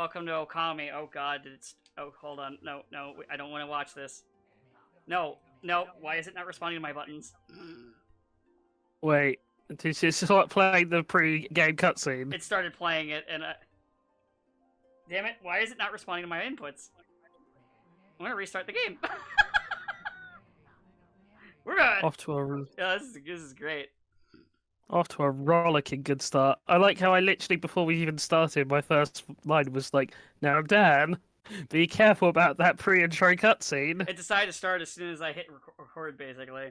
welcome to Okami. Oh god, Oh, hold on. No, I don't want to watch this. No, why is it not responding to my buttons? Wait, did you start playing the pre-game cutscene? It started playing it, and damn it, why is it not responding to my inputs? I'm gonna restart the game. We're good! Off to a Yeah, this is great. rollicking good start. I like how I literally, before we even started, my first line was like, "Now, Dan, be careful about that pre-intro cutscene." It decided to start as soon as I hit record, basically.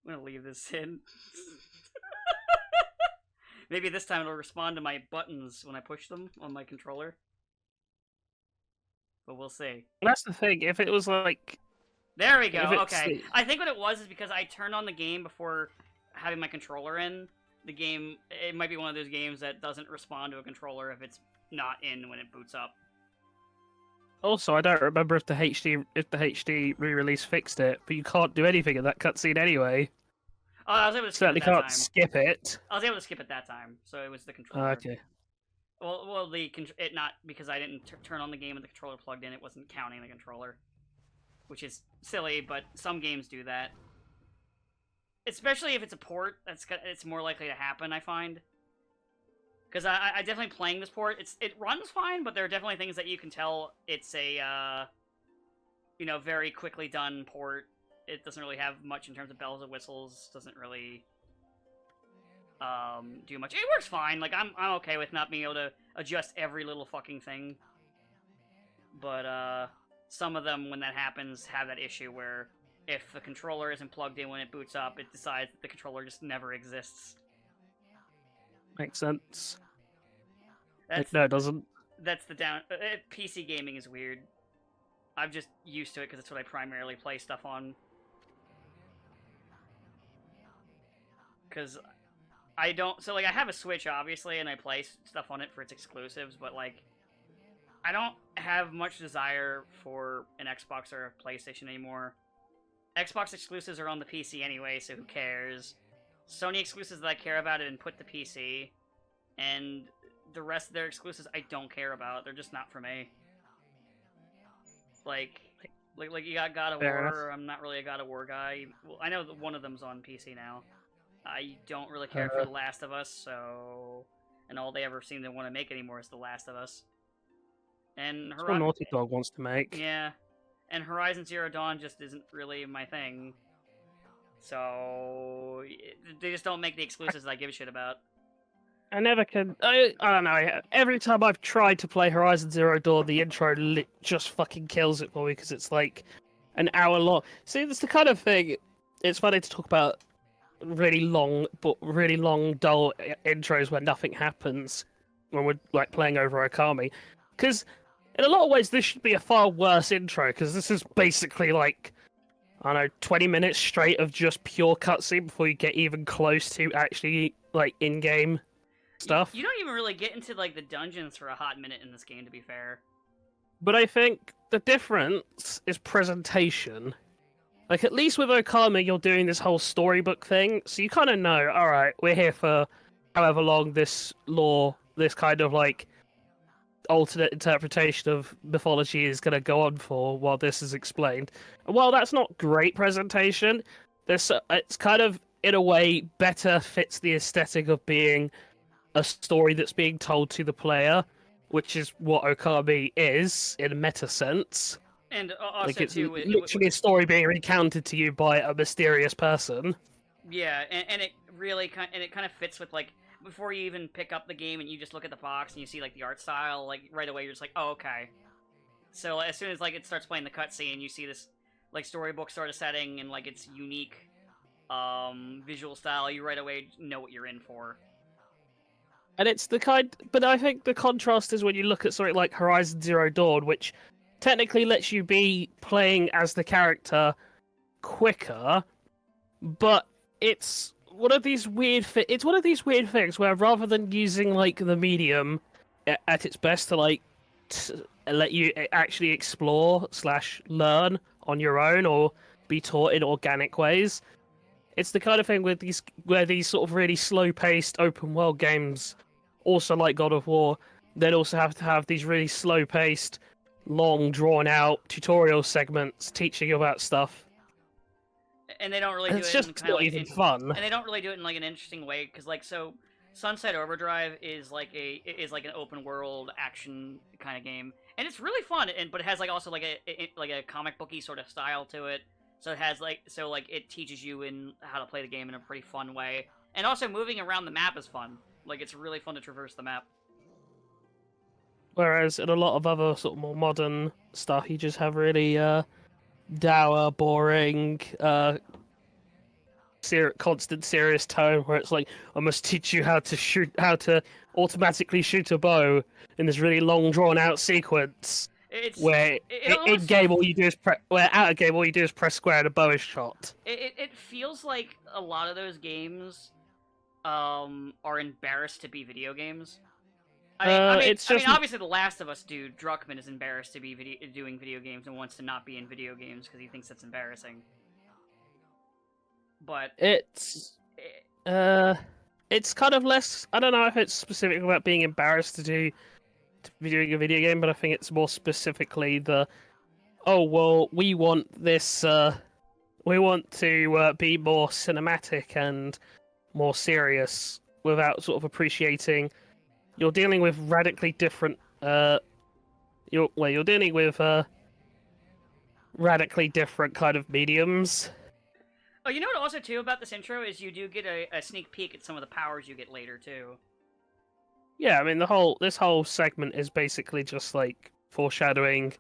I'm gonna leave this in. Maybe this time it'll respond to my buttons when I push them on my controller. But we'll see. That's the thing. If it was like, there we go. Okay. I think what it was is because I turned on the game before having my controller in. The game, it might be one of those games that doesn't respond to a controller if it's not in when it boots up. Also, I don't remember if the HD re-release fixed it, but you can't do anything in that cutscene anyway. Oh, I was able to skip Certainly it that can't time. skip it. I was able to skip it that time, so it was the controller. Okay. Well, it not because I didn't turn on the game and the controller plugged in. It wasn't counting the controller, which is silly. But some games do that, especially if it's a port. It's more likely to happen. I find because I definitely playing this port. It runs fine, but there are definitely things that you can tell it's a very quickly done port. It doesn't really have much in terms of bells and whistles. Doesn't really do much. It works fine. Like I'm okay with not being able to adjust every little fucking thing. But some of them, when that happens, have that issue where if the controller isn't plugged in when it boots up, it decides that the controller just never exists. Makes sense. That's, no, it doesn't. That's the down. PC gaming is weird. I'm just used to it because it's what I primarily play stuff on. Because I don't... So, like, I have a Switch, obviously, and I play stuff on it for its exclusives, but, like, I don't have much desire for an Xbox or a PlayStation anymore. Xbox exclusives are on the PC anyway, so who cares? Sony exclusives that I care about have been put to PC, and the rest of their exclusives I don't care about. They're just not for me. Like you got God of War. I'm not really a God of War guy. Well, I know that one of them's on PC now. I don't really care for The Last of Us, so... And all they ever seem to want to make anymore is The Last of Us. And That's what Naughty Dog wants to make. Yeah. And Horizon Zero Dawn just isn't really my thing. So... They just don't make the exclusives that I give a shit about. I never can... I don't know. Every time I've tried to play Horizon Zero Dawn, the intro just fucking kills it for me, because it's like an hour long. See, it's the kind of thing... It's funny to talk about really long, dull intros where nothing happens when we're like playing over Okami. Because in a lot of ways, this should be a far worse intro, because this is basically like, I don't know, 20 minutes straight of just pure cutscene before you get even close to actually like in-game stuff. You don't even really get into like the dungeons for a hot minute in this game, to be fair. But I think the difference is presentation. Like, at least with Okami, you're doing this whole storybook thing, so you kind of know, alright, we're here for however long this lore, this kind of, like, alternate interpretation of mythology is going to go on for while this is explained. And while that's not great presentation, it's kind of, in a way, better fits the aesthetic of being a story that's being told to the player, which is what Okami is, in a meta sense. And also, like it's too, literally a story being recounted to you by a mysterious person. Yeah, and it really kind of fits with, like, before you even pick up the game and you just look at the box and you see, like, the art style, like, right away you're just like, oh, okay. So as soon as, like, it starts playing the cutscene, you see this, like, storybook sort of setting and, like, its unique visual style, you right away know what you're in for. And it's the kind... But I think the contrast is when you look at something like Horizon Zero Dawn, which technically lets you be playing as the character quicker, but it's one of these weird things where rather than using like the medium at its best to like let you actually explore / learn on your own or be taught in organic ways, it's the kind of thing where these sort of really slow paced open world games also like God of War, then also have to have these really slow-paced, long, drawn-out tutorial segments teaching you about stuff. And they don't really And do it's it in just kind of not like even fun. and they don't really do it in like an interesting way because like so Sunset Overdrive is like an open world action kind of game, and it's really fun. And but it has like also like a comic booky sort of style to it. So it has like it teaches you in how to play the game in a pretty fun way, and also moving around the map is fun. Like it's really fun to traverse the map. Whereas in a lot of other sort of more modern stuff, you just have really dour, boring, constant serious tone where it's like, I must teach you how to automatically shoot a bow in this really long, drawn out sequence. It's Where in game all you do is out of game all you do is press square and a bow is shot. it feels like a lot of those games are embarrassed to be video games. I mean, obviously, The Last of Us dude, Druckmann, is embarrassed to be doing video games and wants to not be in video games because he thinks that's embarrassing. But it's kind of less. I don't know if it's specific about being embarrassed to be doing a video game, but I think it's more specifically oh well, we want this. We want to be more cinematic and more serious without sort of appreciating. You're dealing with radically different. You're dealing with radically different kind of mediums. Oh, you know what? Also, too, about this intro is you do get a sneak peek at some of the powers you get later too. Yeah, I mean this whole segment is basically just like foreshadowing.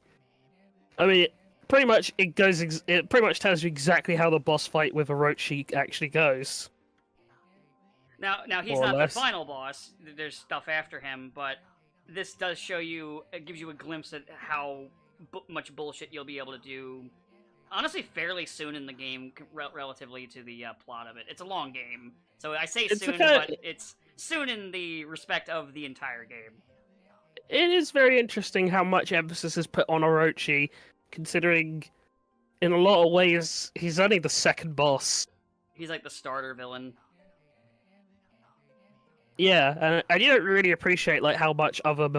I mean, pretty much it pretty much tells you exactly how the boss fight with Orochi actually goes. Now he's not the final boss. There's stuff after him, but this does show you. It gives you a glimpse at how much bullshit you'll be able to do. Honestly, fairly soon in the game, relatively to the plot of it. It's a long game, so I say soon, but it's soon in the respect of the entire game. It is very interesting how much emphasis is put on Orochi, considering in a lot of ways he's only the second boss. He's like the starter villain. Yeah, and you don't really appreciate like how much other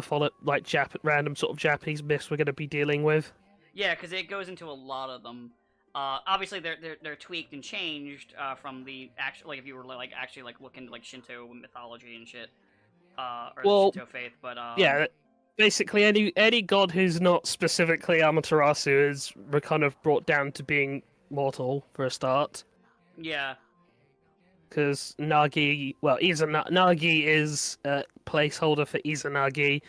random sort of Japanese myths we're going to be dealing with. Yeah, because it goes into a lot of them. Obviously, they're tweaked and changed from the actual. Like, if you were like actually like look into like Shinto mythology and shit, or the Shinto faith. But yeah, basically any god who's not specifically Amaterasu is kind of brought down to being mortal for a start. Yeah. Because Nagi is a placeholder for Izanagi.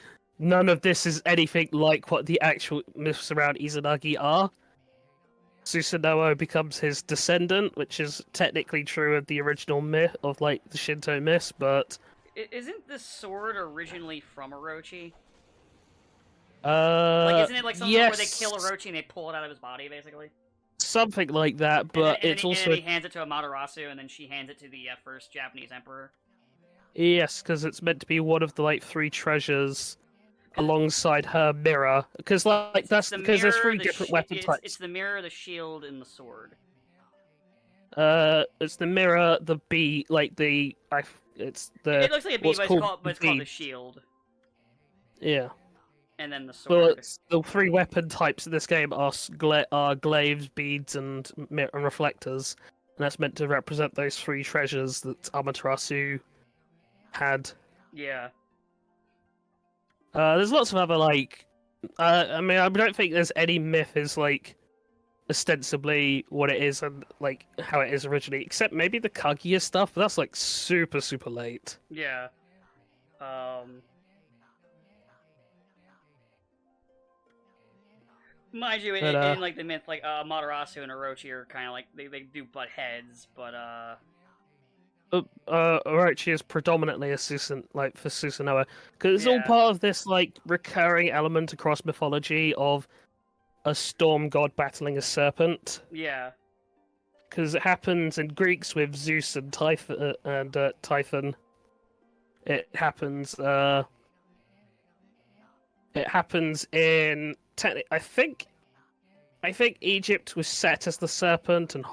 None of this is anything like what the actual myths around Izanagi are. Susanoo becomes his descendant, which is technically true of the original myth of like the Shinto myths, but isn't the sword originally from Orochi? Isn't it like something where they kill Orochi and they pull it out of his body, basically? Something like that, but and then he hands it to Amaterasu, and then she hands it to the first Japanese emperor. Yes, because it's meant to be one of the like 3 treasures alongside her mirror. Because there's 3 different weapon types. It's the mirror, the shield, and the sword. It's the mirror, the bead, it's the. It looks like a bead, but it's called the shield. Yeah. And then the sword. Well, the 3 weapon types in this game are glaives, beads, and reflectors, and that's meant to represent those 3 treasures that Amaterasu had. Yeah. There's lots of other I mean, I don't think there's any myth is ostensibly what it is and like how it is originally, except maybe the Kaguya stuff, but that's like super late. Yeah. Mind you, in like the myth, like Amaterasu and Orochi are kind of like they do butt heads, but Orochi is predominantly a for Susanoo, because it's all part of this like recurring element across mythology of a storm god battling a serpent. Yeah. Because it happens in Greeks with Zeus and Typhon. It happens. It happens in. I think Egypt was set as the serpent, and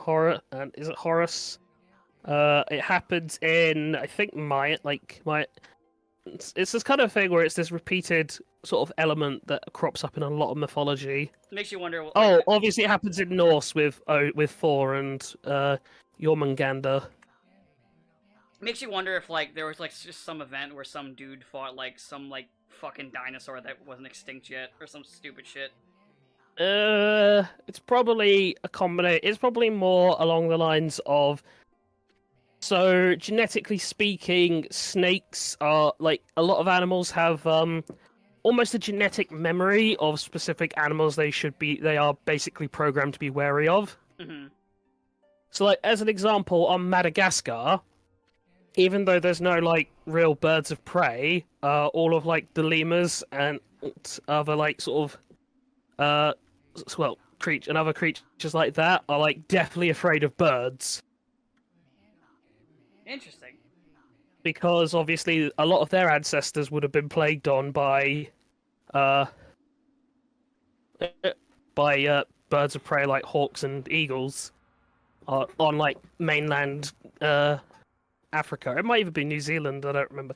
is it Horus? It happens in I think Maya. it's this kind of thing where it's this repeated sort of element that crops up in a lot of mythology. Makes you wonder. Oh, obviously it happens in Norse with Thor and Jormungandr. Makes you wonder if like there was like just some event where some dude fought like some like fucking dinosaur that wasn't extinct yet or some stupid shit. It's probably a combination. It's probably more along the lines of. So genetically speaking, snakes are like a lot of animals have almost a genetic memory of specific animals they are basically programmed to be wary of. Mm-hmm. So like as an example, on Madagascar, even though there's no like real birds of prey, all of like the lemurs and other like sort of and other creatures like that are like deathly afraid of birds. Interesting. Because obviously a lot of their ancestors would have been plagued on by birds of prey like hawks and eagles on like mainland Africa. It might even be New Zealand, I don't remember.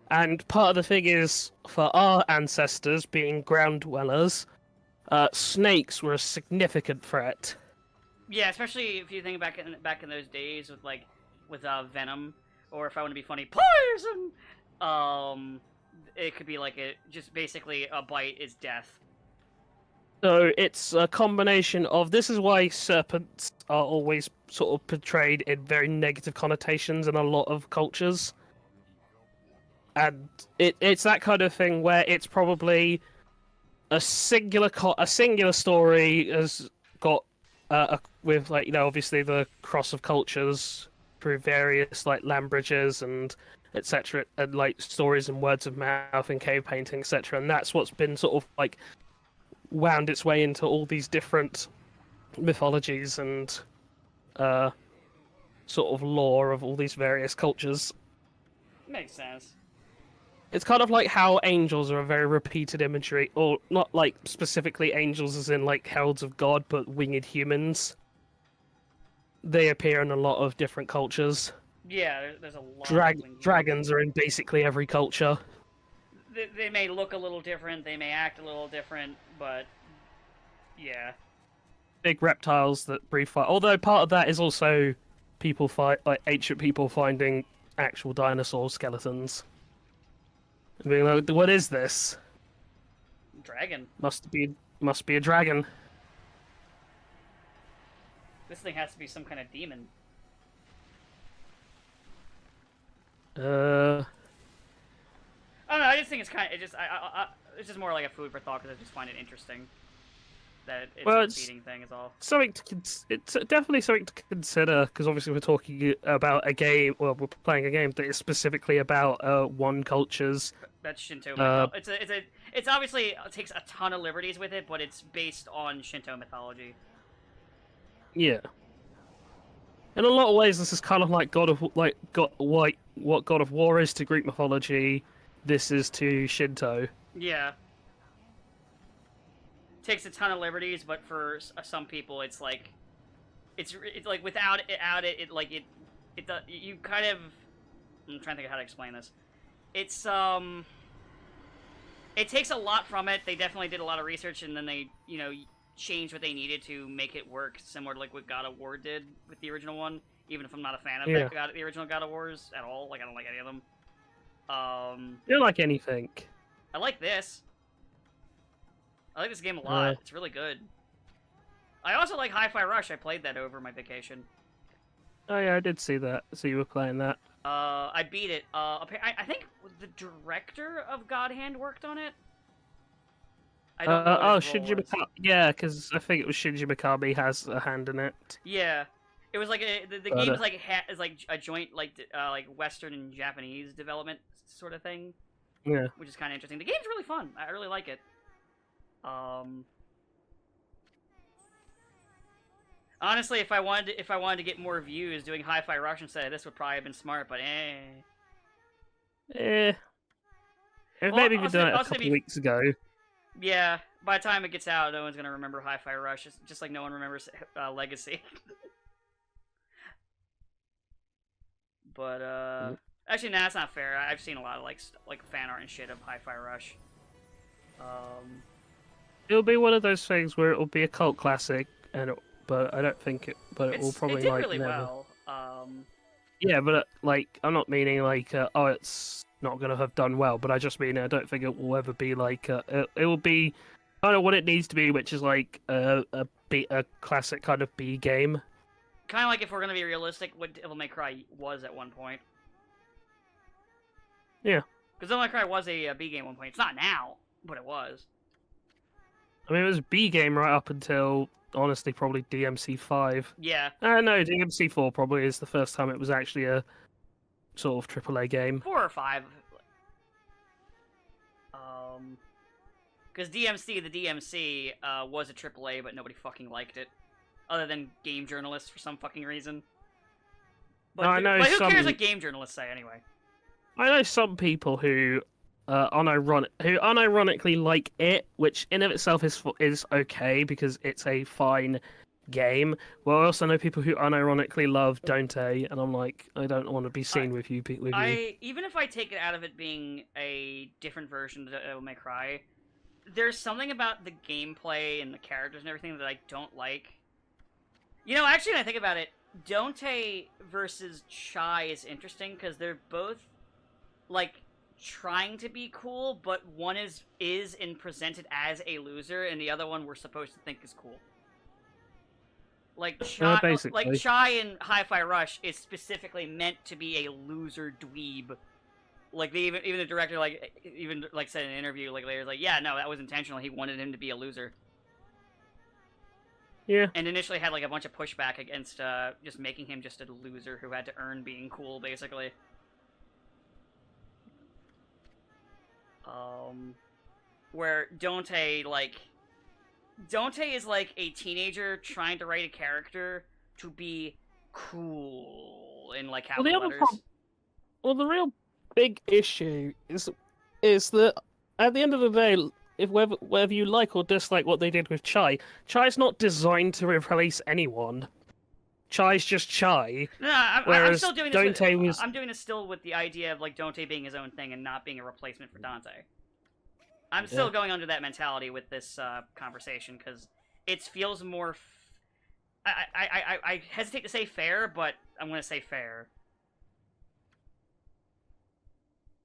And part of the thing is, for our ancestors being ground dwellers, snakes were a significant threat. Yeah, especially if you think back in those days with venom, or if I want to be funny, poison. It could be like just basically a bite is death. So it's a combination of. This is why serpents are always sort of portrayed in very negative connotations in a lot of cultures. And it's that kind of thing where it's probably a singular story has got with like obviously the cross of cultures through various like land bridges and etc. and like stories and words of mouth and cave painting etc. And that's what's been sort of like wound its way into all these different mythologies and sort of lore of all these various cultures. Makes sense. It's kind of like how angels are a very repeated imagery, or not like specifically angels as in like heralds of God, but winged humans. They appear in a lot of different cultures. Yeah, there's a lot of dragons are in basically every culture. They may look a little different, they may act a little different, but yeah. Big reptiles that breathe fire. Although part of that is also ancient people finding actual dinosaur skeletons. And being like, what is this? Dragon. Must be a dragon. This thing has to be some kind of demon. I don't know. I just think it's kind of it's just more like a food for thought because I just find it interesting that it's a feeding thing is all. It's definitely something to consider because obviously we're talking about a game. Well, we're playing a game that is specifically about one culture's. That's Shinto. It's obviously it takes a ton of liberties with it, but it's based on Shinto mythology. Yeah. In a lot of ways, this is kind of like what God of War is to Greek mythology. This is to Shinto. Yeah. Takes a ton of liberties, but for some people, it's like without it, you kind of. I'm trying to think of how to explain this. It's it takes a lot from it. They definitely did a lot of research, and then they changed what they needed to make it work, similar to like what God of War did with the original one. Even if I'm not a fan of the original God of Wars at all, like I don't like any of them. You don't like anything. I like this. I like this game a lot. It's really good. I also like Hi-Fi Rush. I played that over my vacation. Oh yeah, I did see that. So you were playing that. I beat it. I think the director of God Hand worked on it. I don't know Shinji Mikami. Yeah, because I think it was Shinji Mikami has a hand in it. Yeah, it was like the game is like a joint like Western and Japanese development sort of thing. Yeah, which is kind of interesting. The game's really fun. I really like it. Honestly, if I wanted to get more views, doing Hi-Fi Rush instead of this would probably have been smart. But maybe we done it a couple weeks ago. Yeah, by the time it gets out, no one's gonna remember Hi-Fi Rush. It's just like no one remembers Legacy. But Actually, nah, that's not fair. I've seen a lot of like fan art and shit of Hi-Fi Rush. It'll be one of those things where it'll be a cult classic, but I don't think it. But it will it probably did like really never. well. Yeah, but like I'm not meaning like oh it's not gonna have done well, but I just mean I don't think it will ever be like it will be kind of what it needs to be, which is like a classic kind of B game. Kind of like if we're gonna be realistic, what Devil May Cry was at one point. Yeah. Because Devil May Cry was a B game at one point. It's not now, but it was. I mean, it was a B game right up until honestly probably DMC 5. Yeah. No, DMC 4 probably is the first time it was actually a sort of AAA game. 4 or 5. Because the DMC was a AAA, but nobody fucking liked it, other than game journalists for some fucking reason. But, I know but who some... cares what game journalists say anyway? I know some people who unironically like it, which in of itself is okay because it's a fine game. Well, I also know people who unironically love Dante, and I'm like, I don't want to be seen with you. Even if I take it out of it being a different version of Devil May Cry, there's something about the gameplay and the characters and everything that I don't like. You know, actually, when I think about it, Dante versus Chai is interesting because they're both like trying to be cool, but one is and presented as a loser, and the other one we're supposed to think is cool. Like Chai in Hi-Fi Rush is specifically meant to be a loser dweeb. Like even the director said in an interview later, yeah, no, that was intentional. He wanted him to be a loser. Yeah. And initially had a bunch of pushback against just making him just a loser who had to earn being cool, basically. Where Dante is like a teenager trying to write a character to be cool in capital letters. Well, the real big issue is that at the end of the day, if whether you like or dislike what they did with Chai's not designed to replace anyone. Chai's just Chai. No, I'm still doing this. I'm doing this still with the idea of Dante being his own thing and not being a replacement for Dante. I'm still going under that mentality with this conversation because it feels more. I hesitate to say fair, but I'm going to say fair.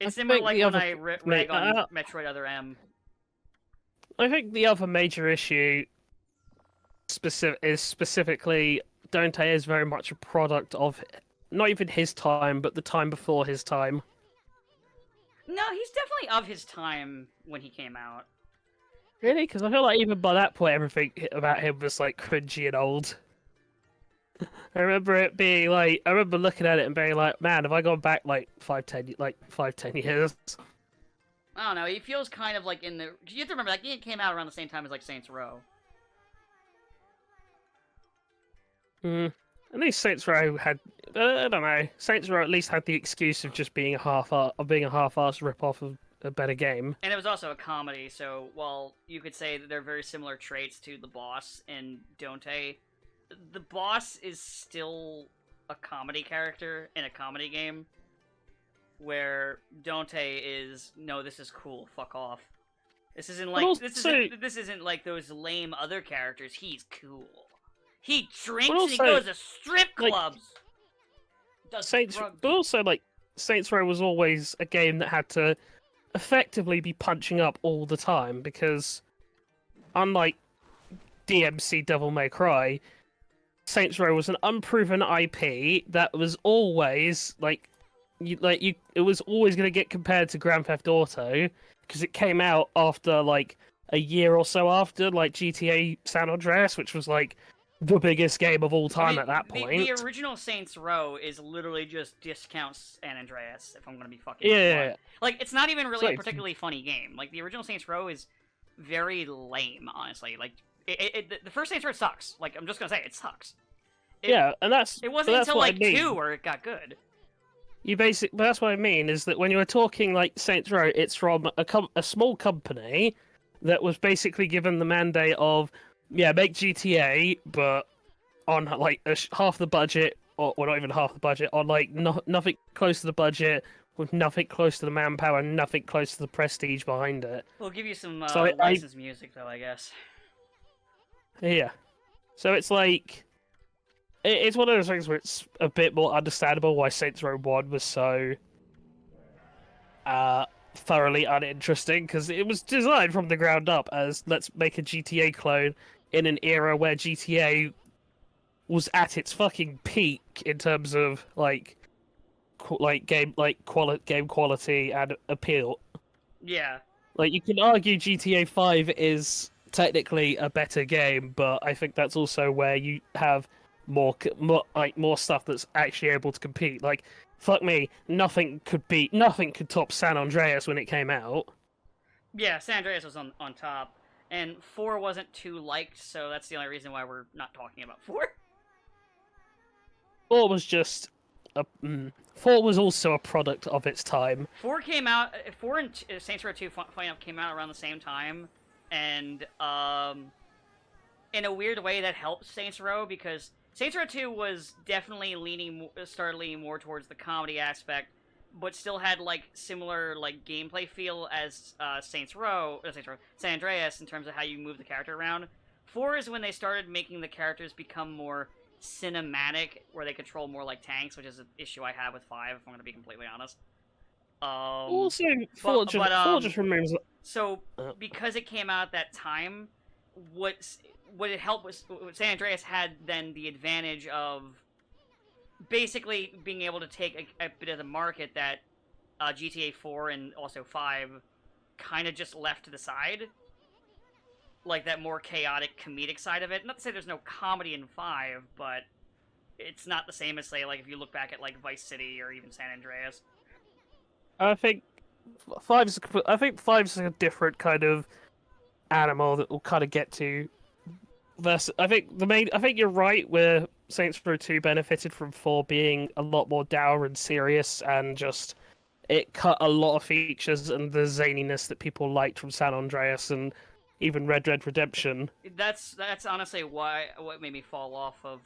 It's similar when I rag on Metroid Other M. I think the other major issue is specifically Dante is very much a product of not even his time, but the time before his time. No, he's definitely of his time when he came out. Really? Because I feel like even by that point, everything about him was cringy and old. I remember it being I remember looking at it and being like, man, have I gone back 5-10 years? I don't know. He feels kind of in the. You have to remember it came out around the same time as Saints Row. At least Saints Row had, I don't know. Saints Row at least had the excuse of just being a half-assed rip-off of a better game. And it was also a comedy, so while you could say that they're very similar traits to the boss in Dante, the boss is still a comedy character in a comedy game, where Dante is, no, this is cool, fuck off. This isn't this isn't like those lame other characters. He's cool. He drinks and he goes to strip clubs. But also, Saints Row was always a game that had to effectively be punching up all the time because, unlike DMC Devil May Cry, Saints Row was an unproven IP that was always it was always going to get compared to Grand Theft Auto because it came out after a year or so after GTA San Andreas, which was the biggest game of all time at that point. The original Saints Row is literally just discounts San Andreas, if I'm going to be fucking it's not even really a particularly funny game. The original Saints Row is very lame, honestly. The first Saints Row sucks. I'm just going to say, it sucks. And that's... It wasn't until 2 where it got good. But that's what I mean, is that when you were talking Saints Row, it's from a small company that was basically given the mandate of, make GTA, but on half the budget, or well, not even half the budget, on like nothing close to the budget, with nothing close to the manpower, and nothing close to the prestige behind it. We'll give you some So licensed music, though, I guess. Yeah. So it's like it's one of those things where it's a bit more understandable why Saints Row 1 was so thoroughly uninteresting, because it was designed from the ground up as let's make a GTA clone in an era where GTA was at its fucking peak in terms of game quality and appeal. Yeah. Like, you can argue GTA 5 is technically a better game, but I think that's also where you have more stuff that's actually able to compete. Like, fuck me, nothing could top San Andreas when it came out. Yeah, San Andreas was on top, and 4 wasn't too liked, so that's the only reason why we're not talking about 4. 4 was just 4 was also a product of its time. 4 came out. 4 and Saints Row 2 came out around the same time, and in a weird way that helped Saints Row, because Saints Row 2 was definitely started leaning more towards the comedy aspect, but still had like similar like gameplay feel as San Andreas in terms of how you move the character around. 4 is when they started making the characters become more cinematic, where they control more like tanks, which is an issue I have with 5, if I'm going to be completely honest. Also, 4 just remains. So, because it came out at that time, what it helped was San Andreas had then the advantage of basically being able to take a bit of the market that GTA 4 and also 5 kind of just left to the side. Like that more chaotic comedic side of it. Not to say there's no comedy in 5, but it's not the same as, say, like if you look back at like Vice City or even San Andreas. I think 5's a different kind of animal that we'll kind of get to. I think you're right where Saints Row 2 benefited from 4 being a lot more dour and serious, and just it cut a lot of features and the zaniness that people liked from San Andreas and even Red Dead Redemption. That's honestly what made me fall off of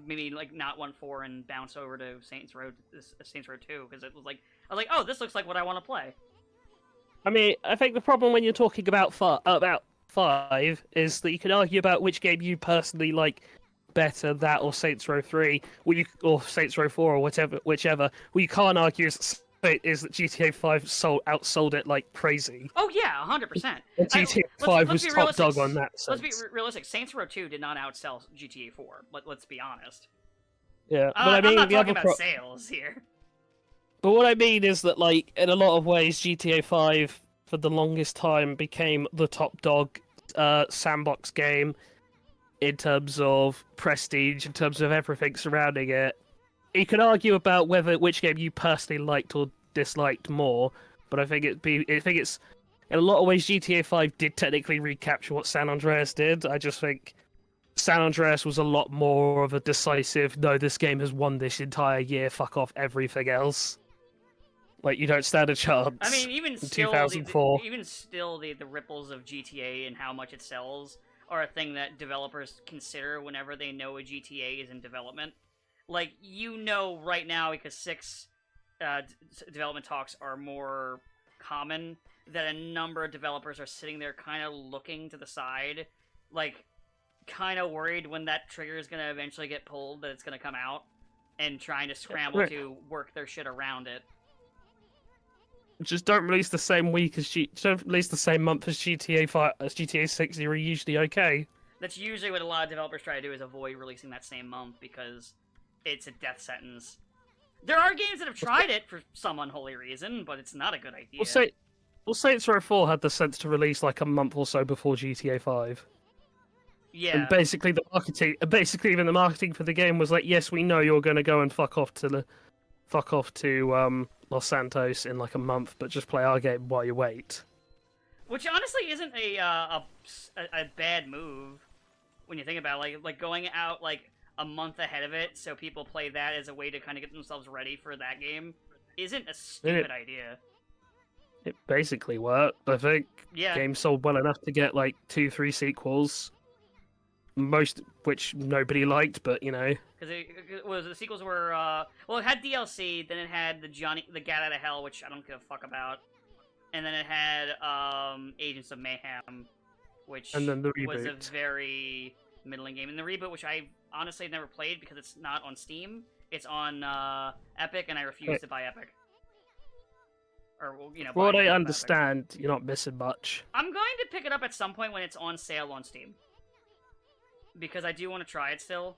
maybe like not 1.4 and bounce over to Saints Row 2, because it was like I was like, oh, this looks like what I want to play. I mean, I think the problem when you're talking about 5 is that you can argue about which game you personally like better, that or Saints Row 3, or Saints Row 4, or whichever. What you can't argue is that GTA 5 outsold it like crazy. Oh yeah, 100%. GTA 5 was top dog on that sense. Let's be realistic. Saints Row 2 did not outsell GTA 4. Let's be honest. Yeah, but I mean, I'm not talking about sales here. But what I mean is that, like, in a lot of ways, GTA 5 for the longest time became the top dog sandbox game in terms of prestige, in terms of everything surrounding it. You can argue about which game you personally liked or disliked more, but I think it's in a lot of ways GTA 5 did technically recapture what San Andreas did. I just think San Andreas was a lot more of a decisive, no, this game has won this entire year, fuck off everything else. Like, you don't stand a chance. I mean, even still, 2004. The ripples of GTA and how much it sells are a thing that developers consider whenever they know a GTA is in development. Like, you know right now, because 6 development talks are more common, that a number of developers are sitting there kind of looking to the side, like, kind of worried when that trigger is going to eventually get pulled, that it's going to come out, and trying to scramble to work their shit around it. Just don't release the same week as don't release the same month as GTA 5 as GTA 6. You're usually okay. That's usually what a lot of developers try to do, is avoid releasing that same month because it's a death sentence. There are games that have tried it for some unholy reason, but it's not a good idea. Saints Row 4 had the sense to release like a month or so before GTA 5. Yeah. And basically even the marketing for the game was like, yes, we know you're going to go and fuck off to Los Santos in like a month, but just play our game while you wait. Which honestly isn't a bad move when you think about it. Like going out like a month ahead of it, so people play that as a way to kind of get themselves ready for that game, isn't a stupid idea. It basically worked, I think. Yeah. Game sold well enough to get like 2-3 sequels. which nobody liked, but you know. Because it was the sequels were well, it had DLC, then it had the Gat Out of Hell, which I don't give a fuck about, and then it had Agents of Mayhem, which And then the was a reboot. very middling game. And the reboot, which I honestly have never played because it's not on Steam, it's on Epic, and I refuse to buy Epic. Or you know, From what buy I Epic. understand, you're not missing much. I'm going to pick it up at some point when it's on sale on Steam, because I do want to try it still.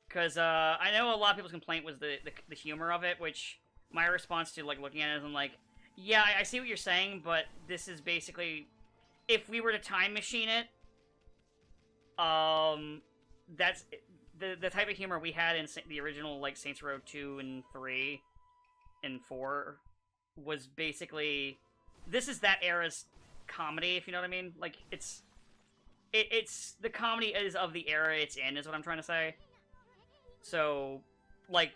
Because I know a lot of people's complaint was the humor of it, which my response to like looking at it is I'm like, yeah, I see what you're saying, but this is basically, if we were to time machine it, that's the type of humor we had in the original like Saints Row 2 and 3 and 4 was basically, this is that era's comedy, if you know what I mean. Like it's the comedy is of the era it's in, is what I'm trying to say. So, like,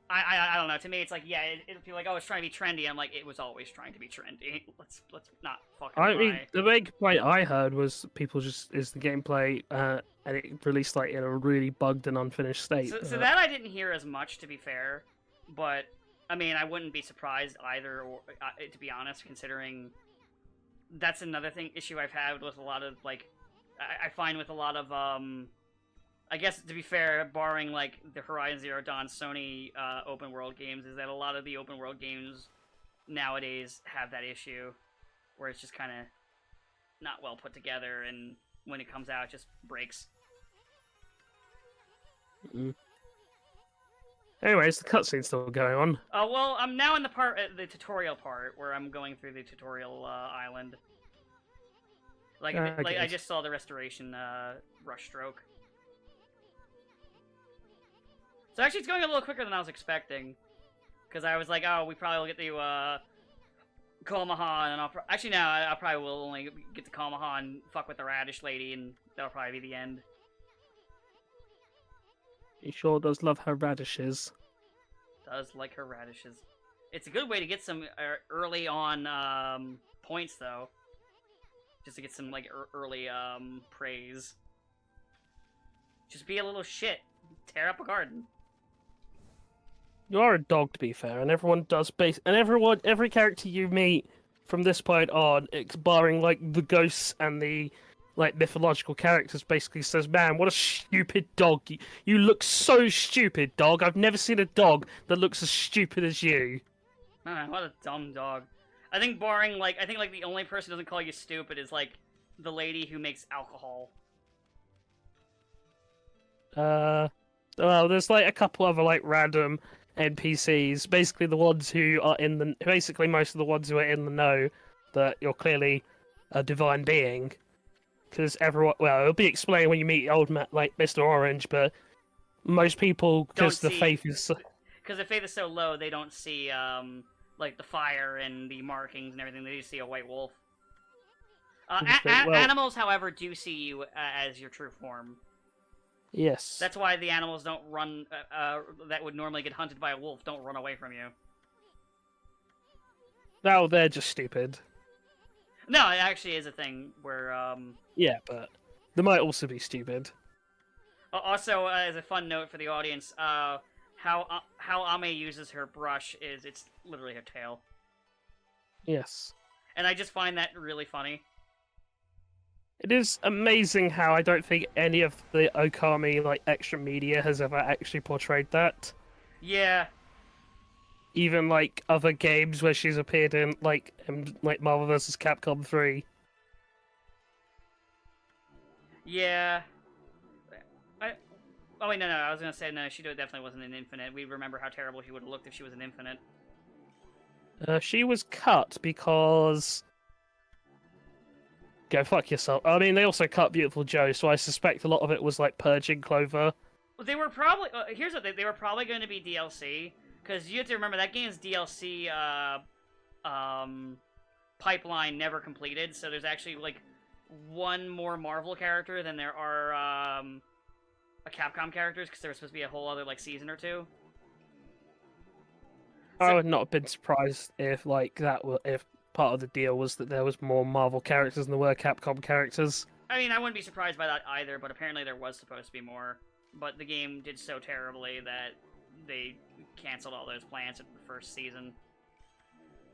I don't know. To me, it's like, yeah, it'll feel like, oh, it's trying to be trendy. I'm like, it was always trying to be trendy. Let's not fucking I mean, lie. the big complaint I heard was people just is the gameplay, and it released like in a really bugged and unfinished state. So that I didn't hear as much, to be fair. But I mean, I wouldn't be surprised either, or, to be honest, considering that's another issue I've had with a lot of like, I find with a lot of I guess, to be fair, barring, like, the Horizon Zero Dawn Sony open-world games, is that a lot of the open-world games nowadays have that issue, where it's just kind of not well put together, and when it comes out, it just breaks. Anyways, the cutscene's still going on. Well, I'm now in the tutorial part, where I'm going through the tutorial island. Like, I just saw the restoration rush stroke. So actually, it's going a little quicker than I was expecting, because I was like, oh, we probably will get to Komaha, and actually no, I probably will only get to Komaha and fuck with the radish lady, and that'll probably be the end. He sure does love her radishes. Does like her radishes. It's a good way to get some early on points, though, just to get some like early praise. Just be a little shit, tear up a garden. You are a dog, to be fair, and everyone does every character you meet from this point on, barring like the ghosts and the like mythological characters, basically says, "Man, what a stupid dog! You look so stupid, dog. I've never seen a dog that looks as stupid as you." Man, what a dumb dog. I think barring like the only person who doesn't call you stupid is like the lady who makes alcohol. Well, there's like a couple other like random NPCs, basically the ones who are basically most of the ones who are in the know that you're clearly a divine being, because everyone, well, it'll be explained when you meet old like Mr. Orange, but most people, because the faith is so low, they don't see like the fire and the markings and everything. They just see a white wolf. Animals, however, do see you as your true form. Yes. That's why the animals don't run, that would normally get hunted by a wolf, don't run away from you. No, they're just stupid. No, it actually is a thing where, Yeah, but they might also be stupid. Also, as a fun note for the audience, how Ame uses her brush is, it's literally her tail. Yes. And I just find that really funny. It is amazing how I don't think any of the Okami like extra media has ever actually portrayed that. Yeah. Even like other games where she's appeared in, like Marvel vs. Capcom 3. Yeah. Oh wait, no, I was gonna say no. She definitely wasn't an Infinite. We remember how terrible she would have looked if she was an Infinite. She was cut because. Go fuck yourself. I mean, they also cut Beautiful Joe, so I suspect a lot of it was like purging Clover. Well, they were probably here's what they were probably going to be DLC, because you have to remember that game's DLC pipeline never completed. So there's actually like one more Marvel character than there are a Capcom characters, because there was supposed to be a whole other like season or two. So, I would not have been surprised if like if part of the deal was that there was more Marvel characters than there were Capcom characters. I mean, I wouldn't be surprised by that either, but apparently there was supposed to be more. But the game did so terribly that they canceled all those plans at the first season.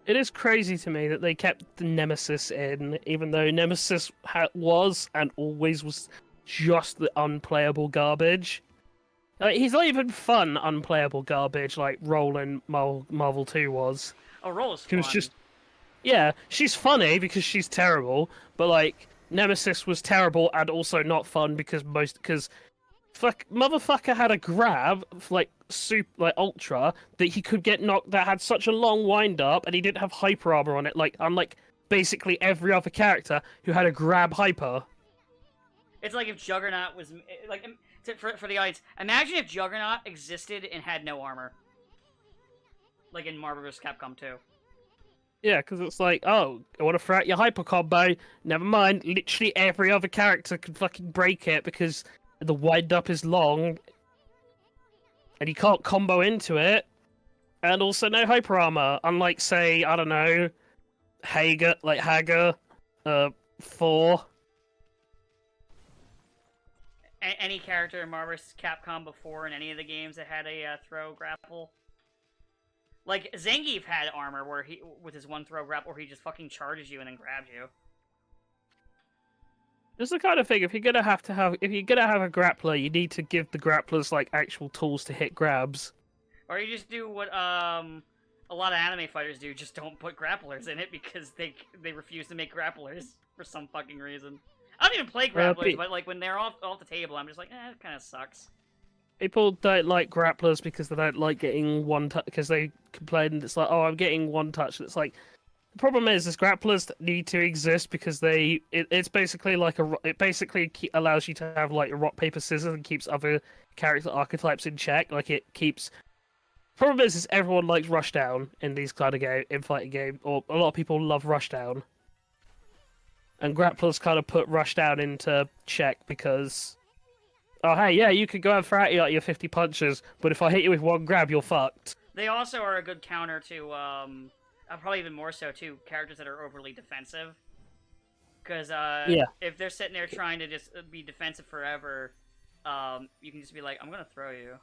It is crazy to me that they kept the Nemesis in, even though Nemesis was and always was just the unplayable garbage. Like, he's not even fun unplayable garbage like Roll in Marvel 2 was. Oh, Roll is He fun. was just... Yeah, she's funny because she's terrible, but like, Nemesis was terrible and also not fun because motherfucker had a grab like ultra that he could get knocked, that had such a long wind up, and he didn't have hyper armor on it, like unlike basically every other character who had a grab hyper. It's like if Juggernaut was like for the audience. Imagine if Juggernaut existed and had no armor, like in Marvel vs. Capcom 2. Yeah, because it's like, oh, I want to throw out your hyper combo. Never mind, literally every other character can fucking break it because the wind up is long, and you can't combo into it, and also no hyper armor. Unlike, say, I don't know, Hager, Thor. Any character in Marvel vs. Capcom before in any of the games that had a throw grapple. Like, Zangief had armor where he, with his one throw grapple, where he just fucking charges you and then grabs you. It's the kind of thing, if you're gonna have a grappler, you need to give the grapplers like actual tools to hit grabs. Or you just do what a lot of anime fighters do, just don't put grapplers in it because they refuse to make grapplers for some fucking reason. I don't even play grapplers, but like when they're off the table, I'm just like, it kind of sucks. People don't like grapplers because they don't like getting one touch, because they complain it's like, oh, I'm getting one touch. And it's like, the problem is grapplers need to exist because it's basically like it basically allows you to have like a rock paper scissors and keeps other character archetypes in check. Like it keeps. Problem is everyone likes rushdown in these kind of fighting game, or a lot of people love rushdown. And grapplers kind of put rushdown into check because, oh hey, yeah, you can go and throw out your 50 punches, but if I hit you with one grab, you're fucked. They also are a good counter to, probably even more so to characters that are overly defensive. Because if they're sitting there trying to just be defensive forever, you can just be like, I'm gonna throw you.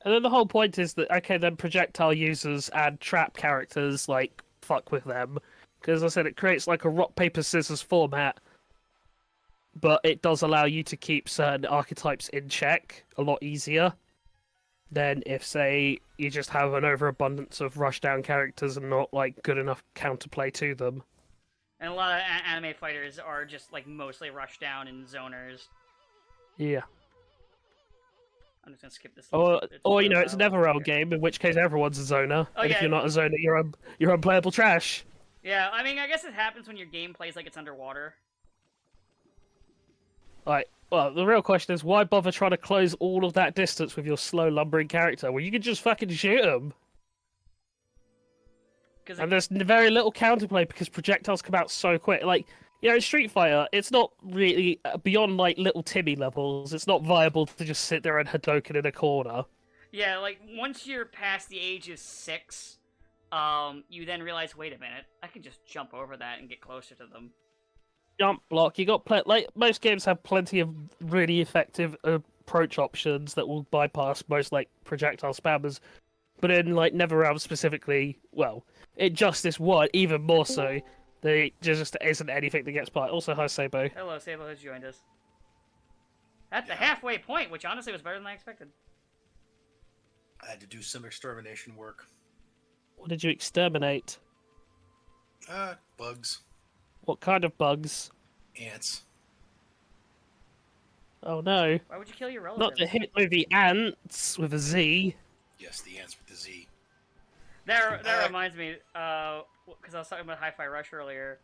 And then the whole point is that, okay, then projectile users and trap characters, like, fuck with them. Because, as I said, it creates, like, a rock, paper, scissors format. But it does allow you to keep certain archetypes in check a lot easier than if, say, you just have an overabundance of rushdown characters and not, like, good enough counterplay to them. And a lot of anime fighters are just, like, mostly rushdown and zoners. Yeah. I'm just gonna skip this. Or you know, it's a Netherrealm game, in which case everyone's a zoner. Oh, and yeah. if you're not a zoner, you're unplayable trash. Yeah, I mean, I guess it happens when your game plays like it's underwater. Right. Well, the real question is, why bother trying to close all of that distance with your slow, lumbering character? Well, you can just fucking shoot them. And there's very little counterplay because projectiles come out so quick. Like, you know, Street Fighter, it's not really, beyond, like, little Timmy levels, it's not viable to just sit there and Hadouken in a corner. Yeah, like, once you're past the age of 6, you then realize, wait a minute, I can just jump over that and get closer to them. Jump block, you got like, most games have plenty of really effective approach options that will bypass most, like, projectile spammers. But in, like, NetherRealm specifically, well, in Justice 1, even more so, there just isn't anything that gets by. Also, hi, Sabo. Hello, Sabo has joined us. At the halfway point, which honestly was better than I expected. I had to do some extermination work. What did you exterminate? Bugs. What kind of bugs? Ants. Oh no. Why would you kill your relatives? Not the hit movie Ants with a Z. Yes, the ants with the Z. That reminds me, because I was talking about Hi-Fi Rush earlier.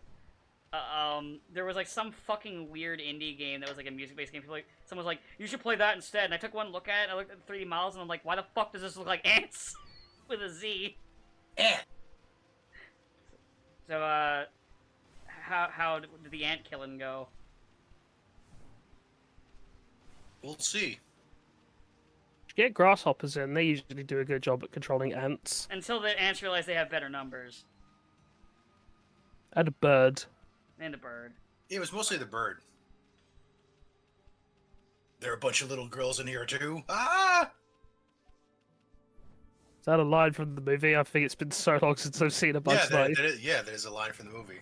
There was like some fucking weird indie game that was like a music-based game. Someone was like, "You should play that instead." And I took one look at it. And I looked at the 3D models, and I'm like, "Why the fuck does this look like ants with a Z?" Ant. So, how did the ant killing go? We'll see. Get grasshoppers in. They usually do a good job at controlling ants. Until the ants realize they have better numbers. And a bird. And a bird. It was mostly the bird. There are a bunch of little girls in here too. Ah! Is that a line from the movie? I think it's been so long since I've seen a Bug's Life. That is a line from the movie.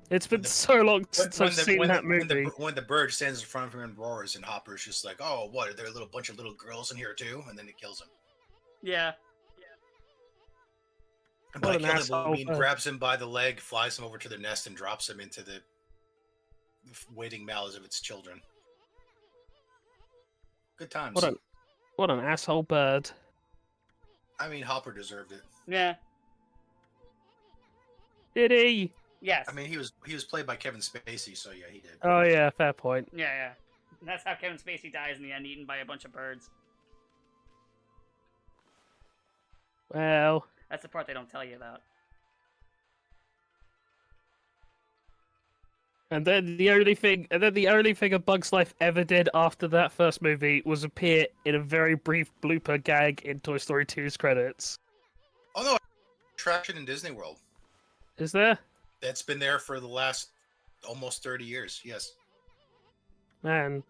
It's been so long since I've seen that movie. When the bird stands in front of him and roars, and Hopper's just like, "Oh, what? Are there a bunch of little girls in here too?" And then it kills him. Yeah. And by killing him, I mean grabs him by the leg, flies him over to the nest, and drops him into the waiting mouths of its children. Good times. What an asshole bird. I mean, Hopper deserved it. Yeah. Did he? Yes. I mean, he was played by Kevin Spacey, so yeah, he did. Oh yeah, fair point. Yeah. That's how Kevin Spacey dies in the end, eaten by a bunch of birds. Well, that's the part they don't tell you about. And then the only thing a Bug's Life ever did after that first movie was appear in a very brief blooper gag in Toy Story 2's credits. Oh no, attraction in Disney World. Is there? That's been there for the last almost 30 years. Yes. Man,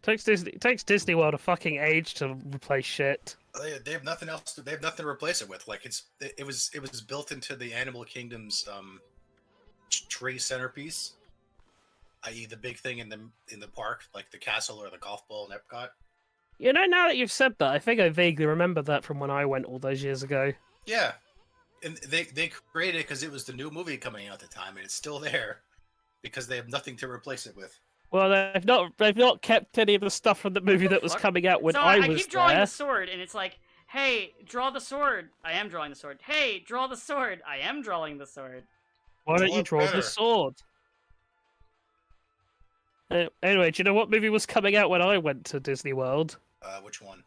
it takes Disney World a fucking age to replace shit. They have nothing else. They have nothing to replace it with. Like it was built into the Animal Kingdom's tree centerpiece. I.e., the big thing in the park, like the castle or the golf ball in Epcot. You know, now that you've said that, I think I vaguely remember that from when I went all those years ago. Yeah, and they created it because it was the new movie coming out at the time, and it's still there because they have nothing to replace it with. Well, they've not kept any of the stuff from the movie that was coming out when I was there. I keep drawing the sword, and it's like, hey, draw the sword. I am drawing the sword. Hey, draw the sword. I am drawing the sword. Why don't you draw the sword? Anyway, do you know what movie was coming out when I went to Disney World? Which one?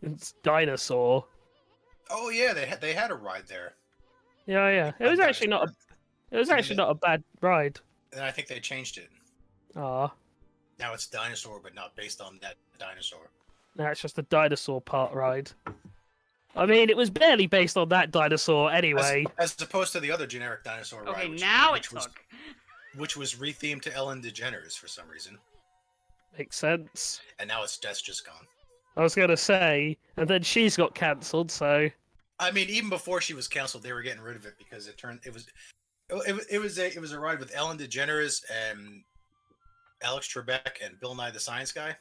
It's Dinosaur. Oh yeah, they had a ride there. Yeah. It was actually not a bad ride. And I think they changed it. Ah. Now it's Dinosaur, but not based on that dinosaur. No, it's just a dinosaur part ride. I mean, it was barely based on that dinosaur anyway. As opposed to the other generic dinosaur ride. Okay, now it took. Which was rethemed to Ellen DeGeneres for some reason. Makes sense. And now that's just gone. I was gonna say, and then she's got cancelled. So. I mean, even before she was canceled, they were getting rid of it because it was a ride with Ellen DeGeneres and Alex Trebek and Bill Nye the Science Guy.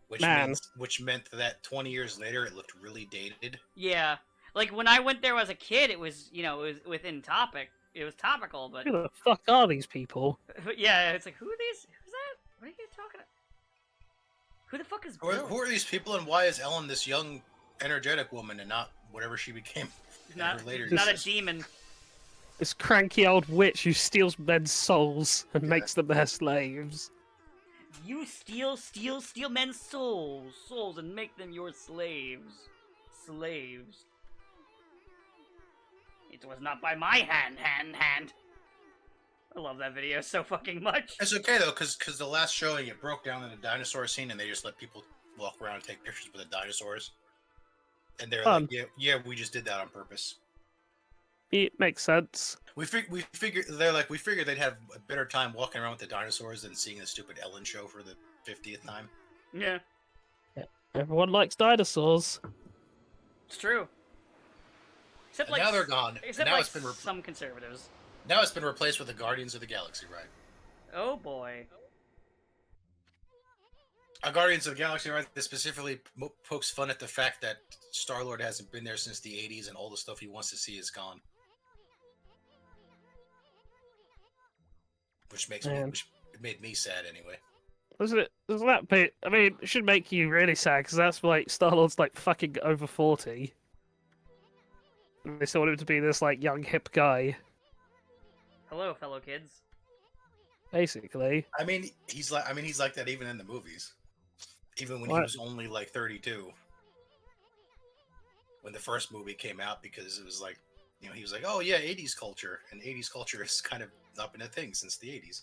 Which meant that 20 years later, it looked really dated. Yeah, like when I went there as a kid, it was it was within topic. It was topical, but who the fuck are these people? Yeah, it's like who are these? Who's that? What are you talking about? Who the fuck is Bill? Who are these people, and why is Ellen this young, energetic woman and not whatever she became later? Not a demon. This cranky old witch who steals men's souls and makes them their slaves. You steal men's souls, and make them your slaves. Slaves. It was not by my hand. I love that video so fucking much. It's okay though, because the last showing it broke down in a dinosaur scene, and they just let people walk around and take pictures with the dinosaurs. And they're like, yeah, we just did that on purpose. It makes sense. We figured they'd have a better time walking around with the dinosaurs than seeing the stupid Ellen show for the 50th time. Yeah. Everyone likes dinosaurs. It's true. Except now they're gone. Except now it's been some conservatives. Now it's been replaced with the Guardians of the Galaxy ride. Oh boy. A Guardians of the Galaxy ride that specifically pokes fun at the fact that Star-Lord hasn't been there since the 80s and all the stuff he wants to see is gone. Which made me sad anyway. Doesn't that bit? I mean, it should make you really sad because that's like Star-Lord's like fucking over 40. And they still want him to be this like young hip guy. Hello, fellow kids. Basically. I mean, he's like that even in the movies. Even when he was only like 32. When the first movie came out, because it was like, he was like, oh yeah, 80s culture. And 80s culture has kind of not been a thing since the 80s.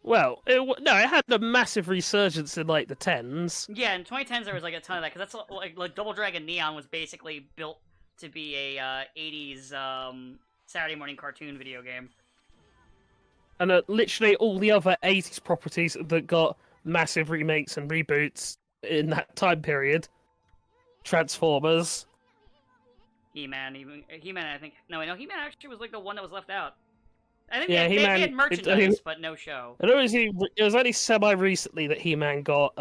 Well, it had a massive resurgence in like the 10s. Yeah, in 2010s there was like a ton of that, because that's like Double Dragon Neon was basically built to be a 80s Saturday morning cartoon video game. And literally all the other 80s properties that got massive remakes and reboots in that time period. Transformers. He-Man, I think. No, He-Man actually was like the one that was left out. I think Yeah, they He-Man. had merchandise, but no show. It was only semi-recently that He-Man got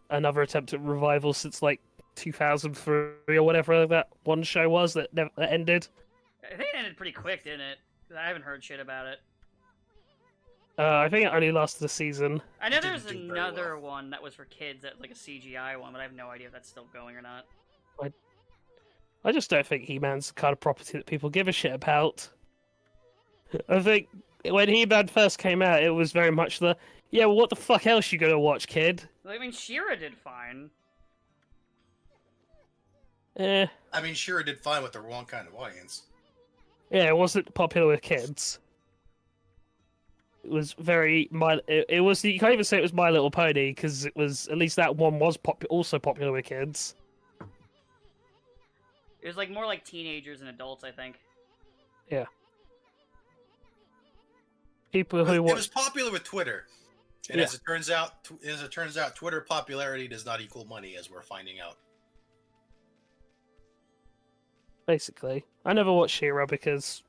another attempt at revival since like 2003 or whatever that one show was that never that ended. I think it ended pretty quick, didn't it? 'Cause I haven't heard shit about it. I think it only lasted a season. I know It there's didn't do very another well. one that was for kids, that like a CGI one, but I have no idea if that's still going or not. I just don't think He-Man's the kind of property that people give a shit about. I think when He-Man first came out, it was very much well, what the fuck else you gonna watch, kid? I mean, She-Ra did fine. Eh, I mean, Shira did fine with the wrong kind of audience. yeah, it wasn't popular with kids. It was very it was. You can't even say it was My Little Pony because it was at least that one was also popular with kids. It was like more like teenagers and adults, I think. People who It watch was popular with Twitter, and Yeah. as it turns out, Twitter popularity does not equal money, as we're finding out. basically. I never watched She-Ra because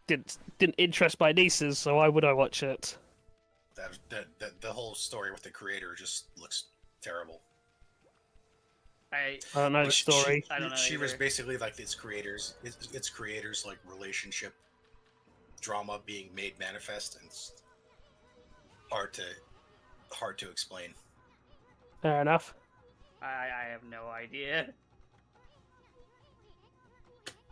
didn't interest my nieces, so why would I watch it? That the whole story with the creator just looks terrible. I don't know the Like, story. I don't know She was either. basically like its creators like relationship drama being made manifest, and it's hard to explain. Fair enough. I have no idea.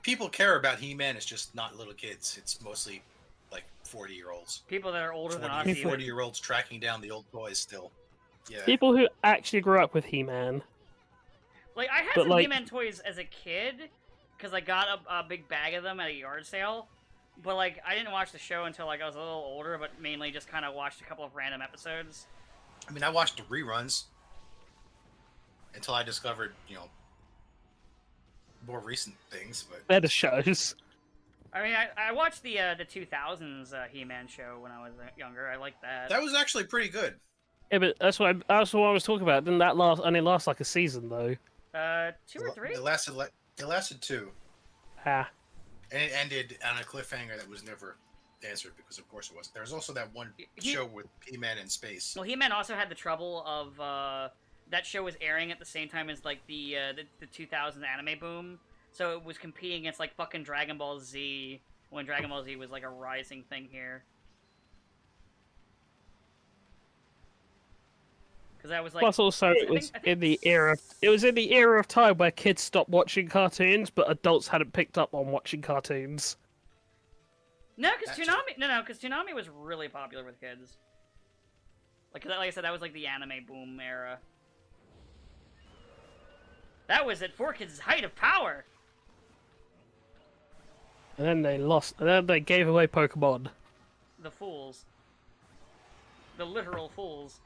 People care about He-Man. It's just not little kids. It's mostly like 40-year-olds. People that are older than us. even. 40-year-olds tracking down the old toys still. Yeah. People who actually grew up with He-Man. Like, I had But, some like- He-Man toys as a kid, because I got a big bag of them at a yard sale. But, like, I didn't watch the show until, like, I was a little older, but mainly just kind of watched a couple of random episodes. I mean, I watched the reruns until I discovered, more recent things. But They're the shows. I mean, I watched the 2000s He-Man show when I was younger. I liked that. that was actually pretty good. Yeah, but that's what I was talking about. Didn't that only last like a season though? 2 or 3? It lasted 2, Ah, and it ended on a cliffhanger that was never answered because, of course, it wasn't. There was also that one He- show with He-Man in space. Well, He-Man also had the trouble of that show was airing at the same time as like the 2000 anime boom, so it was competing against like fucking Dragon Ball Z when Dragon Ball Z was like a rising thing here. Because that was like plus also I it was think in the era. It was in the era of time where kids stopped watching cartoons, but adults hadn't picked up on watching cartoons. no, because That's- Toonami was really popular with kids. Like I said, that was like the anime boom era. That was at 4Kids' height of power. And then they lost. And then they gave away Pokemon. The fools. The literal fools.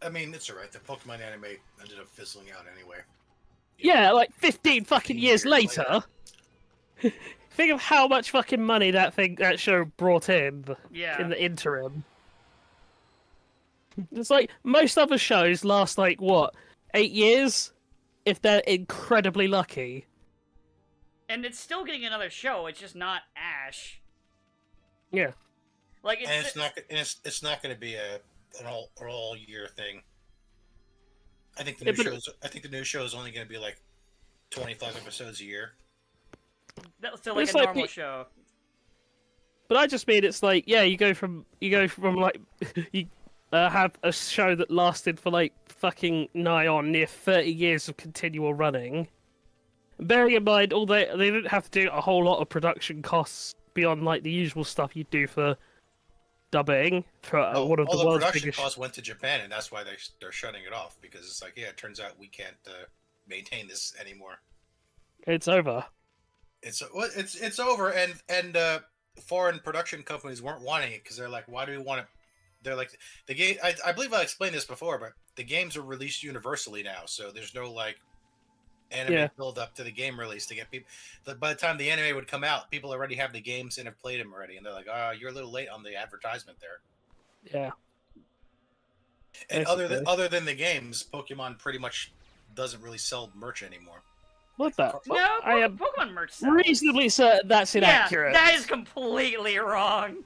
I mean, it's alright. The Pokemon anime ended up fizzling out anyway. Yeah, like 15 fucking 15 years years later. Think of how much fucking money that show brought in Yeah. in the interim. It's like most other shows last like what, 8 years, if they're incredibly lucky. And it's still getting another show. It's just not Ash. Yeah. Like And it's not going to be an all year thing. I think the Yeah, new but- shows. I think the new show is only going to be like 25 episodes a year. that's still But like it's a like normal the- show. But I just mean it's like, yeah, you go from like you have a show that lasted for like fucking nigh on near 30 years of continual running. Bearing in mind, they didn't have to do a whole lot of production costs beyond like the usual stuff you do for dubbing for one of all the the world's production biggest. costs went to Japan, and that's why they're shutting it off, because it's like, yeah, it turns out we can't maintain this anymore. It's over. It's over, and foreign production companies weren't wanting it because they're like, why do we want it? They're like, the game. I believe I explained this before, but the games are released universally now, so there's no like anime Yeah. build up to the game release to get people. By the time the anime would come out, people already have the games and have played them already, and they're like, "Oh, you're a little late on the advertisement there." Yeah. And Basically. other than the games, Pokemon pretty much doesn't really sell merch anymore. What the? No, I am Pokemon merch sells. reasonably certain that's inaccurate. Yeah, that is completely wrong.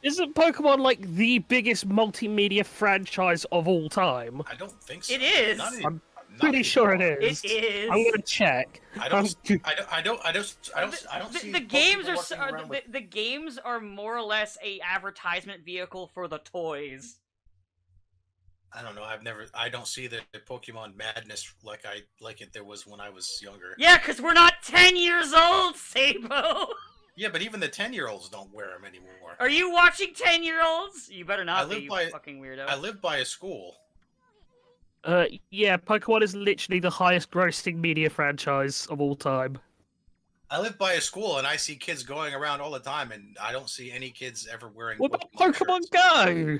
Isn't Pokemon like the biggest multimedia franchise of all time? I don't think so. It is. Not any- I'm not pretty sure it anymore. is. It is. I'm gonna check. I don't. I'm- I don't see The games Pokemon are walking around with- the games are more or less a advertisement vehicle for the toys. I don't know. I don't see the Pokemon madness like it there was when I was younger. Yeah, because we're not 10 years old, Sabo! Yeah, but even the 10-year-olds don't wear them anymore. Are you watching 10-year-olds? You better not I live be, by- you fucking weirdo. I live by a school. Yeah, Pokemon is literally the highest grossing media franchise of all time. I live by a school, and I see kids going around all the time, and I don't see any kids ever wearing. What about Pokemon Pokemon Go?